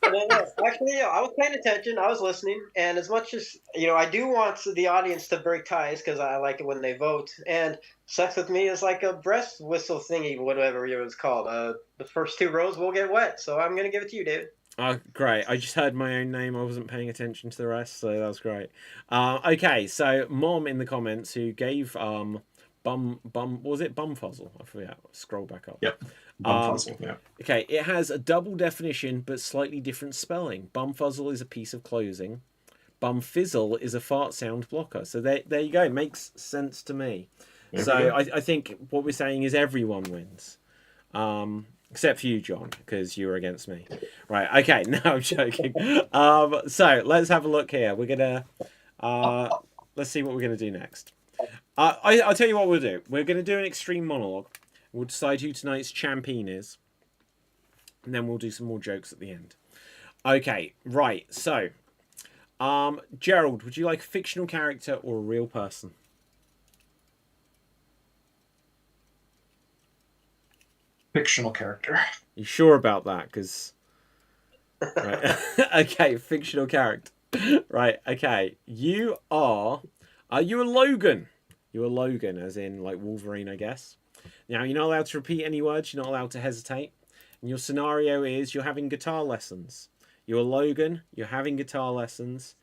No. Actually, I was paying attention. I was listening, and as much as I do want the audience to break ties because I like it when they vote. And sex with me is like a breast whistle thingy, whatever it was called. The first 2 rows will get wet, so I'm gonna give it to you, David. Oh, great. I just heard my own name. I wasn't paying attention to the rest, so that was great. Okay, so Mom in the comments who gave bum what was it? Bumfuzzle. I forget. Scroll back up. Yep. Bumfuzzle, yeah. Okay, it has a double definition but slightly different spelling. Bumfuzzle is a piece of clothing. Bumfizzle is a fart sound blocker. So there you go. Makes sense to me. So I think what we're saying is everyone wins. Except for you, John, because you were against me. Right, okay, no, I'm joking. So let's have a look here. We're going to... let's see what we're going to do next. I'll tell you what we'll do. We're going to do an extreme monologue. We'll decide who tonight's champion is. And then we'll do some more jokes at the end. Okay, right. So, Gerald, would you like a fictional character or a real person? Fictional character. You sure about that? Because... Right. Okay, fictional character. Right, okay. You are you a Logan? You're a Logan, as in, like, Wolverine, I guess. Now, you're not allowed to repeat any words. You're not allowed to hesitate. And your scenario is you're having guitar lessons. You're a Logan. You're having guitar lessons.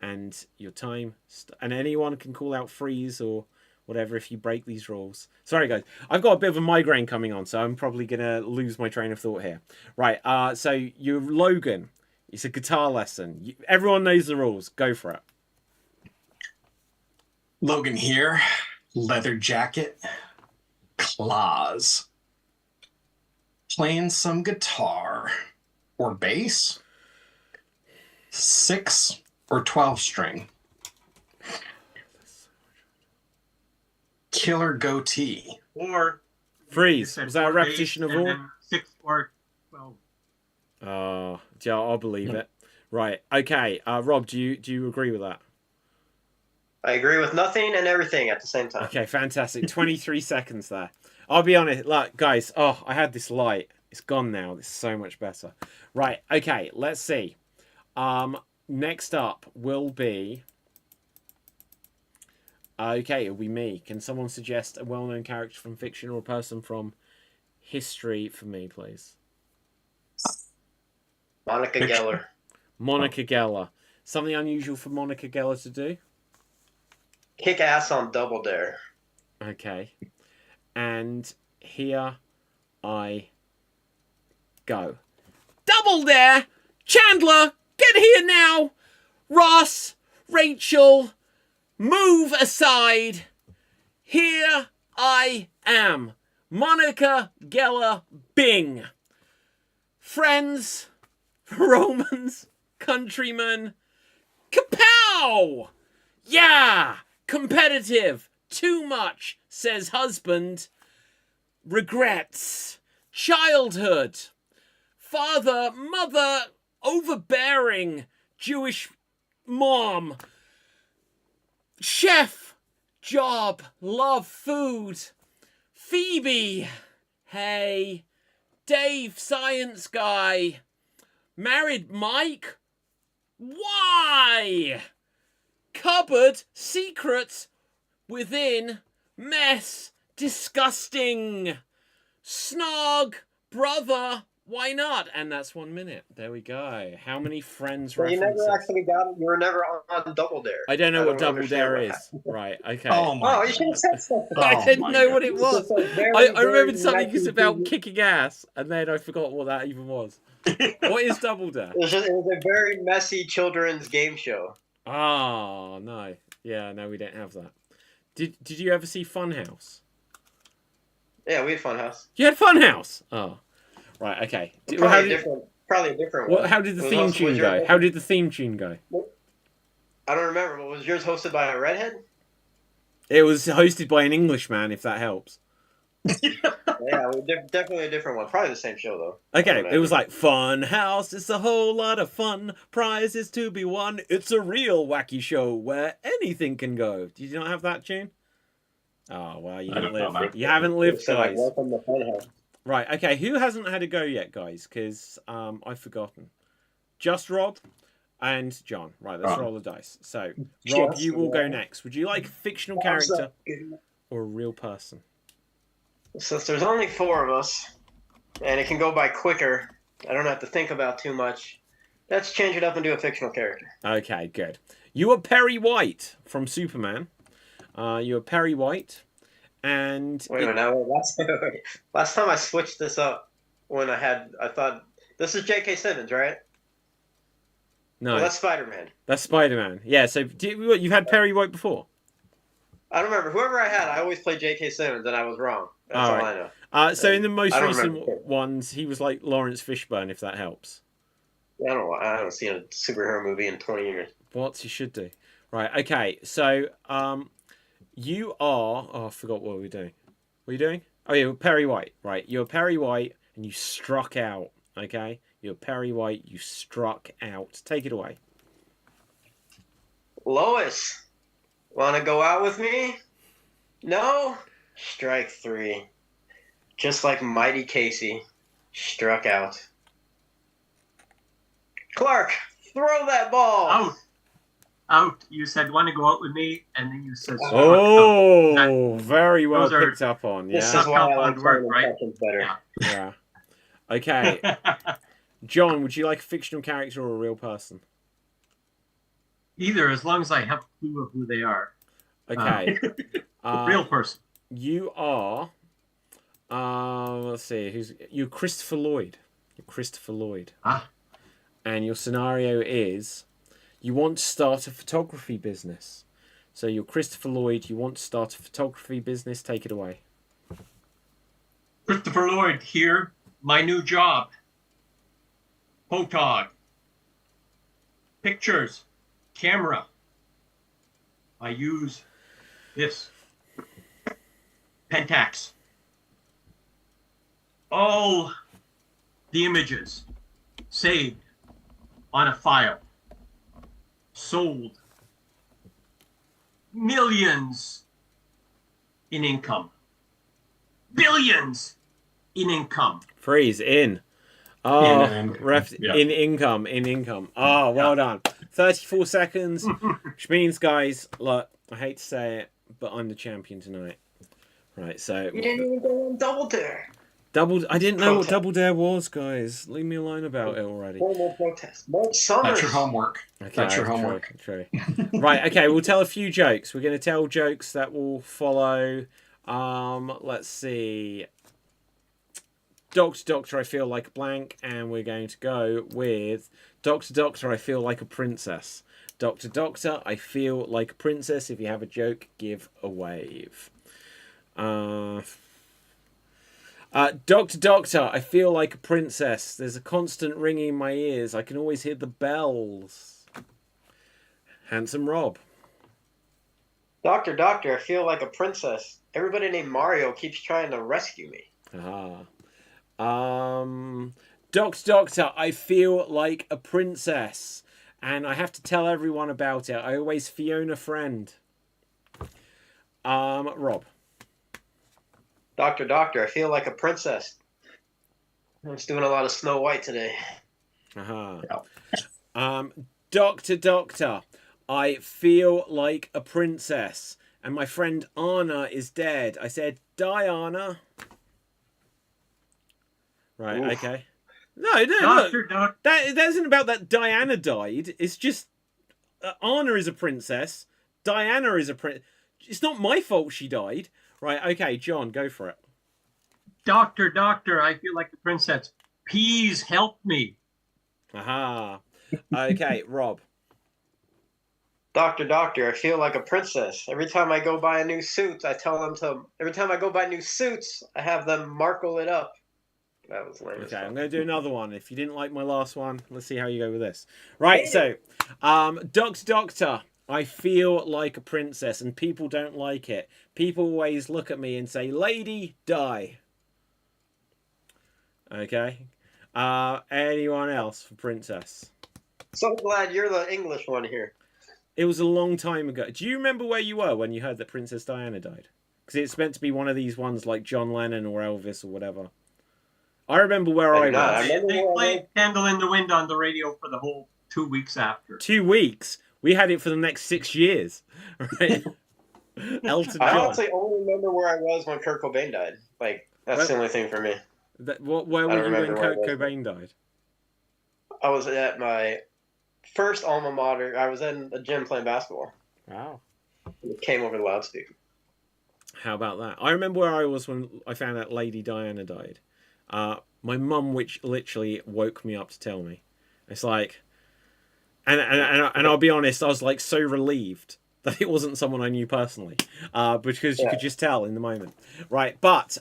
And your time... and anyone can call out freeze or whatever if you break these rules. Sorry, guys. I've got a bit of a migraine coming on, so I'm probably going to lose my train of thought here. Right, so you're Logan. It's a guitar lesson. Everyone knows the rules. Go for it. Logan here. Leather jacket. Claws. Playing some guitar. Or bass. 6 or 12 string. Killer goatee. Or Freeze. Was that a repetition of all? 6 or 12. Yeah, I'll believe it. Right. Okay. Rob, do you agree with that? I agree with nothing and everything at the same time. Okay, fantastic. 23 seconds there. I'll be honest, like, guys, I had this light. It's gone now. This is so much better. Right, okay, let's see. Next up will be... Okay, it'll be me. Can someone suggest a well-known character from fiction or a person from history for me, please? Monica Geller. Monica Geller. Something unusual for Monica Geller to do? Kick ass on Double Dare. Okay. And here I go. Double Dare! Chandler, get here now! Ross, Rachel, move aside. Here I am. Monica Geller Bing. Friends, Romans, countrymen, kapow! Yeah! Competitive. Too much, says husband. Regrets. Childhood. father, mother, overbearing Jewish mom, chef, job, love, food, Phoebe, hey, Dave, science guy, married Mike, why? Cupboard, secrets, within, mess, disgusting, snog, brother, why not? And that's 1 minute. There we go. How many Friends So you references? never actually got it. You were never on Double Dare. I don't know what Double understand Dare what is. happened. Right, okay. Oh my! Oh, you should have said something. I Oh didn't my know what it goodness. was. It's a very, I remembered very something was about 1980s kicking ass, and then I forgot what that even was. What is Double Dare? It was a very messy children's game show. Oh, no. Yeah, no, we don't have that. Did you ever see Funhouse? Yeah, we had Funhouse. You had Funhouse? Oh. Right, okay. Probably a different one. How did the Was theme hosted- tune was go? yours- How did the theme tune go? I don't remember, but was yours hosted by a redhead? It was hosted by an Englishman, if that helps. Yeah, definitely a different one. Probably the same show, though. Okay, it was like, Fun House, it's a whole lot of fun, prizes to be won, it's a real wacky show where anything can go. Did you not have that tune? Oh, well, you I didn't don't know, live. man. You haven't lived, So, like, guys. welcome to Funhouse. Right, okay, who hasn't had a go yet, guys? Because I've forgotten. Just Rob and John. Right, let's roll the dice. So, Rob, Just you will go Rob. next. Would you like a fictional character or a real person? Since there's only 4 of us, and it can go by quicker, I don't have to think about too much. Let's change it up and do a fictional character. Okay, good. You are Perry White from Superman. You are Perry White, and Wait a minute, now, last time I switched this up when I thought, this is J.K. Simmons, right? no, Well, that's Spider-Man. that's Spider-Man. Yeah. So you've had Perry White before. I don't remember. Whoever I had, I always played J.K. Simmons, and I was wrong. That's all Alright. I know. So in the most I don't recent remember. ones, he was like Lawrence Fishburne, if that helps. I haven't seen a superhero movie in 20 years. What you should do. Right. Okay. So you are. Oh, I forgot what we were doing. What are you doing? Oh, yeah, Perry White. Right. You're Perry White, and you struck out. Okay. You're Perry White. You struck out. Take it away. Lois, want to go out with me? No? Strike 3. Just like Mighty Casey, struck out. Clark, throw that ball! Out. You said want to go out with me, and then you said. Oh, very well those are- picked up on. This Yeah. is why I like Compound word, playing right? impressions better. Yeah. Yeah. Okay. John, would you like a fictional character or a real person? Either, as long as I have a clue of who they are. Okay. Real person. You are. Let's see. You're Christopher Lloyd. You're Christopher Lloyd. Ah. And your scenario is, you want to start a photography business. So you're Christopher Lloyd. You want to start a photography business. Take it away. Christopher Lloyd here. My new job. Photog. Pictures. Camera. I use this. Pentax. All the images saved on a file. Sold. Millions in income. Billions in income. Freeze in. Oh, In income. Oh, well done. 34 seconds, which means, guys, look, I hate to say it, but I'm the champion tonight. Right, so You didn't even go on Double Dare. I didn't know what Protest. Double Dare was, guys. Leave me alone about it already. Formal protest. Mark Summers. That's your homework. Okay, That's your true, homework. True. Right, okay, we'll tell a few jokes. We're going to tell jokes that will follow. Let's see. Doctor, I feel like a blank, and we're going to go with Doctor, I feel like a princess. Doctor, I feel like a princess. If you have a joke, give a wave. Doctor, I feel like a princess. There's a constant ringing in my ears. I can always hear the bells. Handsome Rob. Doctor, I feel like a princess. Everybody named Mario keeps trying to rescue me. Doctor, I feel like a princess. And I have to tell everyone about it. I always Fiona friend. Rob. Doctor, I feel like a princess. I'm just doing a lot of Snow White today. Doctor, I feel like a princess. And my friend Anna is dead. I said, Diana. Right, Oof. okay. No, look. That isn't about that Diana died. It's just Anna is a princess. Diana is a prince. It's not my fault she died. Right, okay, John, go for it. Doctor, I feel like the princess. Please help me. Aha. Okay, Rob. Doctor, I feel like a princess. Every time I go buy a new suit, I tell them to. Every time I go buy new suits, I have them markle it up. That was lame. Okay, I'm going to do another one. If you didn't like my last one, let's see how you go with this. Right, so, Doctor, I feel like a princess, and people don't like it. People always look at me and say, "Lady, die." Okay. Anyone else for princess? So glad you're the English one here. It was a long time ago. Do you remember where you were when you heard that Princess Diana died? Because it's meant to be one of these ones like John Lennon or Elvis or whatever. I remember where I was. They played Candle in the Wind on the radio for the whole 2 weeks after. 2 weeks? We had it for the next 6 years. Right? Elton I John. honestly only remember where I was when Kurt Cobain died. Like, that's the only thing for me. Where were you when Kurt Cobain died? I was at my first alma mater. I was in a gym playing basketball. Wow. It came over the loudspeaker. How about that? I remember where I was when I found out Lady Diana died. My mum, which literally woke me up to tell me. It's like, and I'll be honest, I was like so relieved that it wasn't someone I knew personally, because you could just tell in the moment, right? But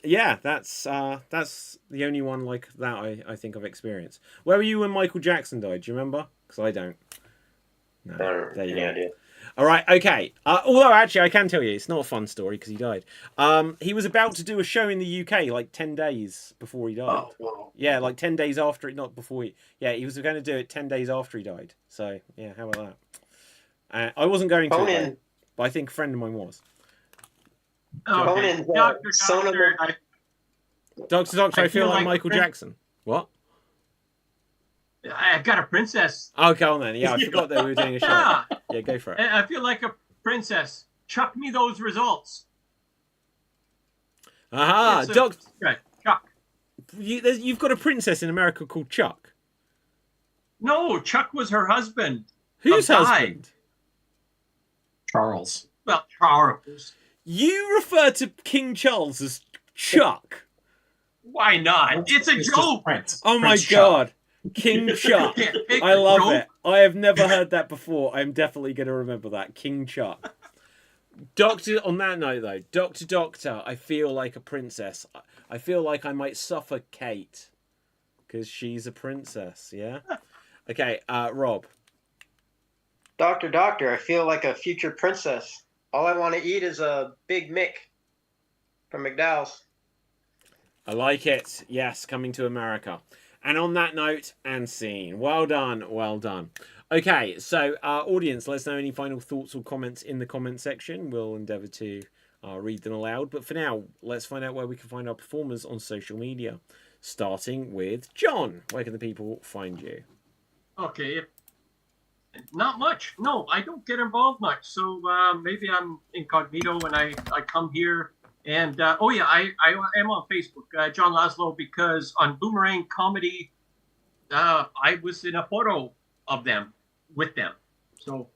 yeah, that's the only one like that I think I've experienced. Where were you when Michael Jackson died? Do you remember? Because I don't. No, there you go. Idea. All right, okay. Although actually, I can tell you, it's not a fun story because he died. He was about to do a show in the UK like 10 days before he died. Oh, wow. Yeah, like 10 days after it, not before he. Yeah, he was going to do it 10 days after he died. So yeah, how about that? I wasn't going to, though, but I think a friend of mine was. Okay. Doctor, I feel like Michael Jackson. What? I got a princess. Oh, go on then. Yeah, I forgot that we were doing a show. Yeah, go for it. I feel like a princess. Chuck me those results. Aha, Chuck. You've got a princess in America called Chuck. No, Chuck was her husband. Whose husband? Charles. Well, Charles. You refer to King Charles as Chuck. Why not? It's a joke. Oh my God. King Chuck. I love it. I have never heard that before. I'm definitely going to remember that. King Chuck. Doctor, on that note though, Doctor, I feel like a princess. I feel like I might suffocate because she's a princess, yeah? Okay, Rob. Doctor, I feel like a future princess. All I want to eat is a Big Mick from McDowell's. I like it. Yes, coming to America. And on that note, and scene. Well done, well done. Okay, so audience, let us know any final thoughts or comments in the comment section. We'll endeavour to read them aloud. But for now, let's find out where we can find our performers on social media. Starting with John. Where can the people find you? Okay. Not much. No, I don't get involved much. So maybe I'm incognito when I come here. And I am on Facebook, John Laszlo, because on Boomerang Comedy, I was in a photo of them with them. So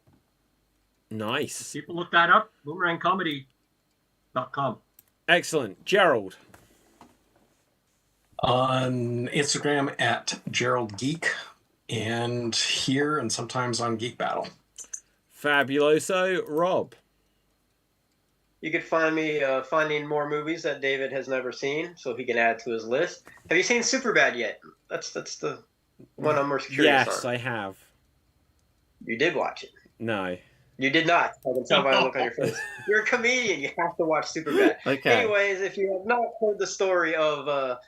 nice. People look that up, boomerangcomedy.com. Excellent. Gerald. On Instagram at Gerald Geek, and here and sometimes on Geek Battle. Fabuloso. Rob. You could find me finding more movies that David has never seen, so he can add to his list. Have you seen Superbad yet? That's the one I'm most curious on. Yes, I have. You did watch it. No. You did not. I can tell by the look on your face. You're a comedian. You have to watch Superbad. Okay. Anyways, if you have not heard the story of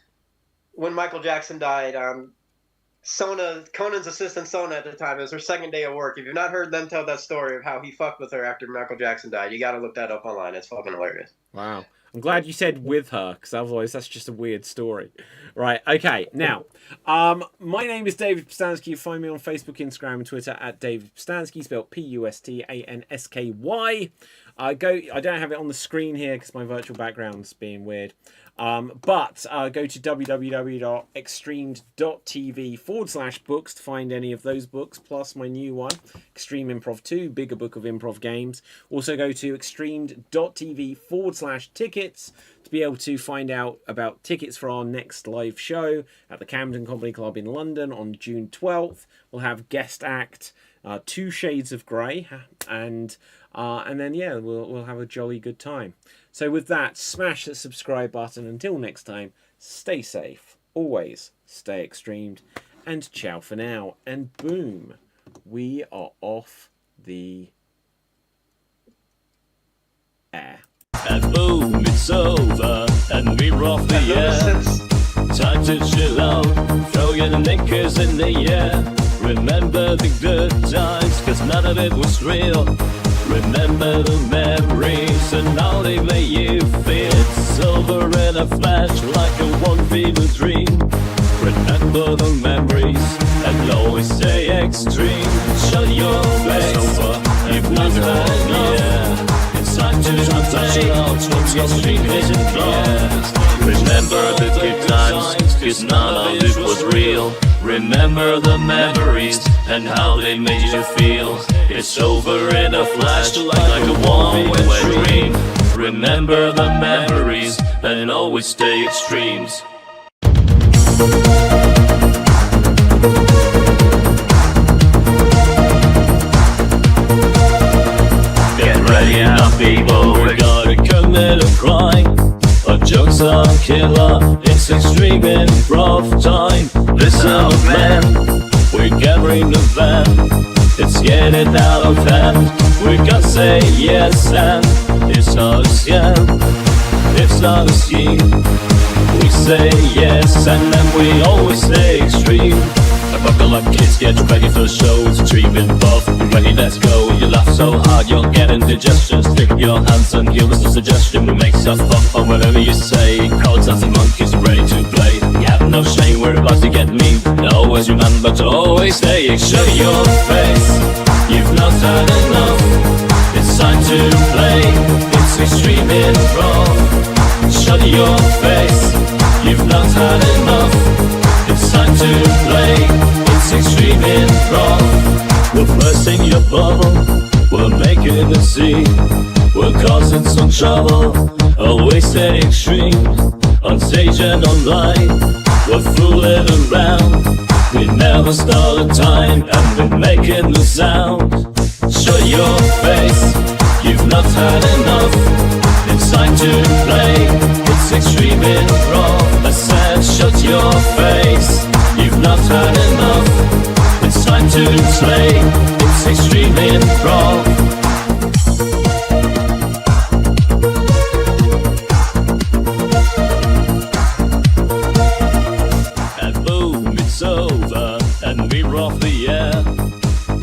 when Michael Jackson died, Conan's assistant Sona at the time, it was her second day of work. If you've not heard them tell that story of how he fucked with her after Michael Jackson died, you got to look that up online. It's fucking hilarious. Wow. I'm glad you said with her, because otherwise that's just a weird story. Right, okay. Now, my name is David Pstansky. You find me on Facebook, Instagram, and Twitter at David Pstansky, spelled Pustansky. I don't have it on the screen here because my virtual background's being weird. But go to www.xstreamed.tv/books to find any of those books, plus my new one, Extreme Improv 2, bigger book of improv games. Also go to xstreamed.tv/tickets to be able to find out about tickets for our next live show at the Camden Comedy Club in London on June 12th. We'll have guest act, 2 Shades of Grey, and then, yeah, we'll have a jolly good time. So with that, smash the subscribe button. Until next time, stay safe, always stay extremed, and ciao for now. And boom, we are off the air. And boom, it's over, and we're off the air. Time to chill out, throw your knickers in the air. Remember the good times, cause none of it was real. Remember the memories and how they made you feel. It's over in a flash like a one fever dream. Remember the memories and always stay extreme. Shut your face, you've not had, yeah. It's time to play out from your street vision class. Remember the good times, cause none of it was real. Remember the memories and how they made you feel. It's over in a flash like a one-way dream. Remember the memories and always stay extremes. Get ready now, people, we gotta commit a crime. Our jokes are killer, it's extreme improv time. Listen up, man, we're gathering the van. It's getting out of hand, we gotta say yes, and it's not a scam, it's not a scheme. We say yes, and then we always stay extreme. Buckle up, kids, get ready for the show. It's extreme improv, you ready, let's go. You laugh so hard, you're getting digestion. Stick up your hands and give us a suggestion. We make stuff up on whatever you say. Crowds dancing monkeys ready to play. You have no shame, we're about to get mean. And always remember to always stay extreme. Show your face, you've not had enough. It's time to play, it's extreme improv. Shut your face, you've not had enough. It's time to play, it's extreme improv. We're bursting your bubble, we're making a scene. We're causing some trouble, always stay extreme. On stage and online, we're fooling around. We never start a time, and we're making the sound. Show your face, you've not had enough. It's time to play, it's extreme improv. I said shut your face, you've not had enough. It's time to play, it's extreme improv. And boom, it's over, and we're off the air.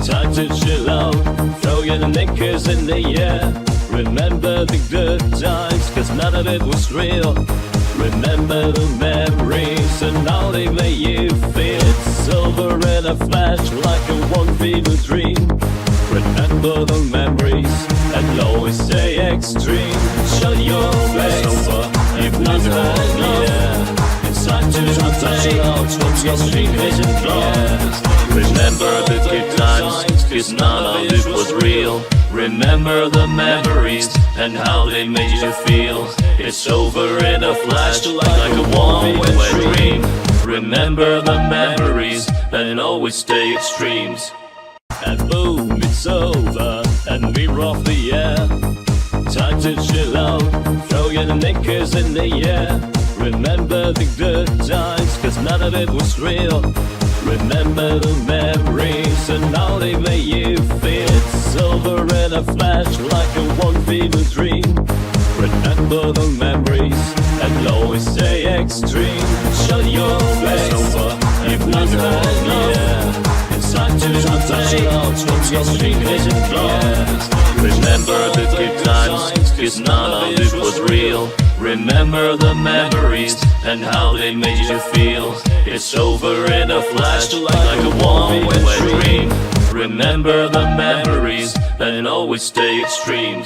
Time to chill out, throw your knickers in the air. Remember the good times, cause none of it was real. Remember the memories and how they made you feel. It's over in a flash like a one fever dream. Remember the memories and always stay extreme. Shut your face, you've not had enough. It's time to play out from your street vision class. Remember the good times, cause none of it was real. Remember the memories and how they made you feel. It's over in a flash like a one-way dream. Remember the memories and always stay extremes. And boom, it's over, and we're off the air. Time to chill out, throw your knickers in the air. Remember the good times, cause none of it was real. Remember the memories and how they made you feel. It's over in a flash like a one fever dream. Remember the memories and always stay extreme. Shut your face over, you've not had yeah. It's time to play, extreme vision yeah. Remember the good times, cause none of it was real. Remember the memories and how they made you feel. It's over in a flash, like a warm wet dream. Remember the memories and always stay extreme.